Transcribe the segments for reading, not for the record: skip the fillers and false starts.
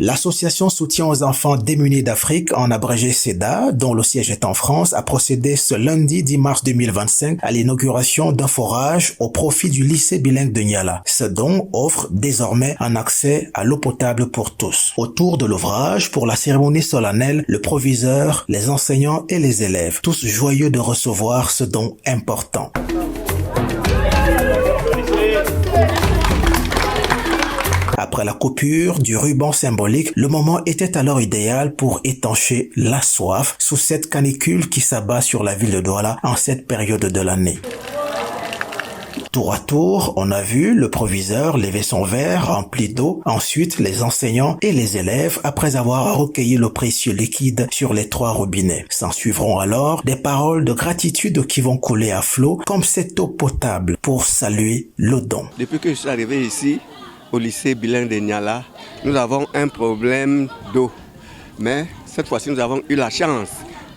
L'association Soutien aux enfants démunis d'Afrique, en abrégé SEDA, dont le siège est en France, a procédé ce lundi 10 mars 2025 à l'inauguration d'un forage au profit du lycée bilingue de Niala. Ce don offre désormais un accès à l'eau potable pour tous. Autour de l'ouvrage, pour la cérémonie solennelle, le proviseur, les enseignants et les élèves, tous joyeux de recevoir ce don important. Après la coupure du ruban symbolique, le moment était alors idéal pour étancher la soif sous cette canicule qui s'abat sur la ville de Douala en cette période de l'année. Tour à tour, on a vu le proviseur lever son verre rempli d'eau, ensuite les enseignants et les élèves après avoir recueilli le précieux liquide sur les 3 robinets. S'en suivront alors des paroles de gratitude qui vont couler à flot comme cette eau potable pour saluer le don. Depuis que je suis arrivé ici, au lycée bilingue de Niala, nous avons un problème d'eau. Mais cette fois-ci, nous avons eu la chance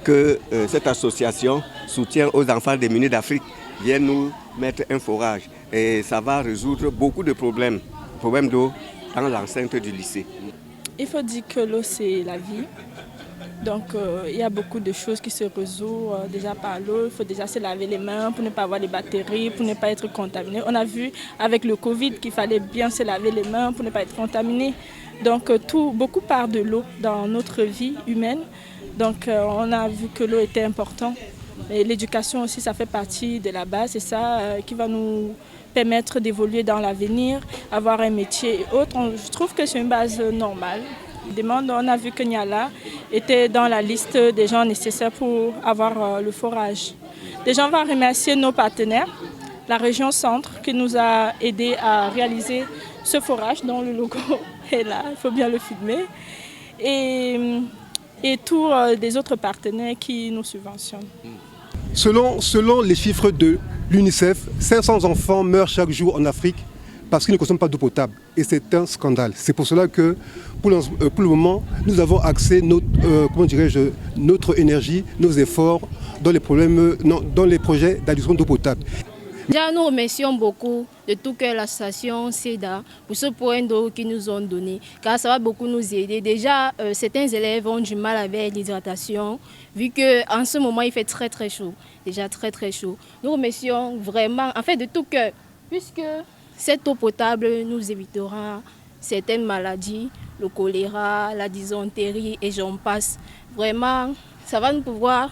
que cette association Soutien aux enfants démunis d'Afrique vienne nous mettre un forage. Et ça va résoudre beaucoup de problèmes d'eau dans l'enceinte du lycée. Il faut dire que l'eau, c'est la vie. Donc, il y a beaucoup de choses qui se résolvent déjà par l'eau. Il faut déjà se laver les mains pour ne pas avoir les bactéries, pour ne pas être contaminé. On a vu avec le Covid qu'il fallait bien se laver les mains pour ne pas être contaminé. Donc, beaucoup part de l'eau dans notre vie humaine. Donc, on a vu que l'eau était importante. Et l'éducation aussi, ça fait partie de la base. C'est ça qui va nous permettre d'évoluer dans l'avenir, avoir un métier et autres. Je trouve que c'est une base normale. On a vu que Niala était dans la liste des gens nécessaires pour avoir le forage. Déjà, on va remercier nos partenaires, la région Centre qui nous a aidés à réaliser ce forage dont le logo est là, il faut bien le filmer, et tous les autres partenaires qui nous subventionnent. Selon les chiffres de l'UNICEF, 500 enfants meurent chaque jour en Afrique parce qu'ils ne consomment pas d'eau potable. Et c'est un scandale. C'est pour cela que, pour le moment, nous avons axé notre énergie, nos efforts dans les projets d'adduction d'eau potable. Déjà, nous remercions beaucoup de tout cœur l'association SEDA pour ce point d'eau qu'ils nous ont donné, car ça va beaucoup nous aider. Déjà, certains élèves ont du mal avec l'hydratation, vu qu'en ce moment, il fait très très chaud. Déjà très très chaud. Nous remercions vraiment, en fait, de tout cœur, puisque cette eau potable nous évitera certaines maladies, le choléra, la dysenterie et j'en passe. Vraiment, ça va pouvoir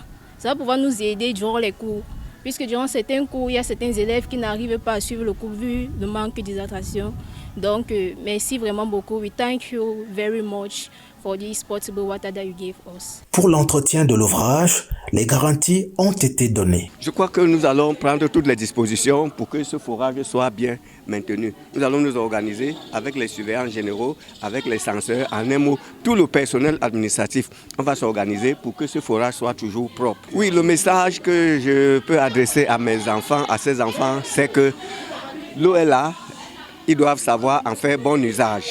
nous aider durant les cours. Puisque durant certains cours, il y a certains élèves qui n'arrivent pas à suivre le cours vu le manque d'hydratation. Donc, merci vraiment beaucoup. We thank you very much for this potable water that you gave us. Pour l'entretien de l'ouvrage, les garanties ont été données. Je crois que nous allons prendre toutes les dispositions pour que ce forage soit bien maintenu. Nous allons nous organiser avec les surveillants généraux, avec les censeurs, en un mot, tout le personnel administratif. On va s'organiser pour que ce forage soit toujours propre. Oui, le message que je peux adresser à mes enfants, à ces enfants, c'est que l'eau est là. Ils doivent savoir en faire bon usage.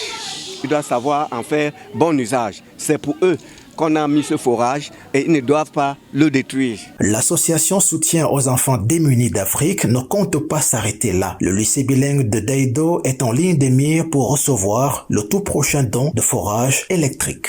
Ils doivent savoir en faire bon usage. C'est pour eux qu'on a mis ce forage et ils ne doivent pas le détruire. L'association Soutien aux enfants démunis d'Afrique ne compte pas s'arrêter là. Le lycée bilingue de Daido est en ligne de mire pour recevoir le tout prochain don de forage électrique.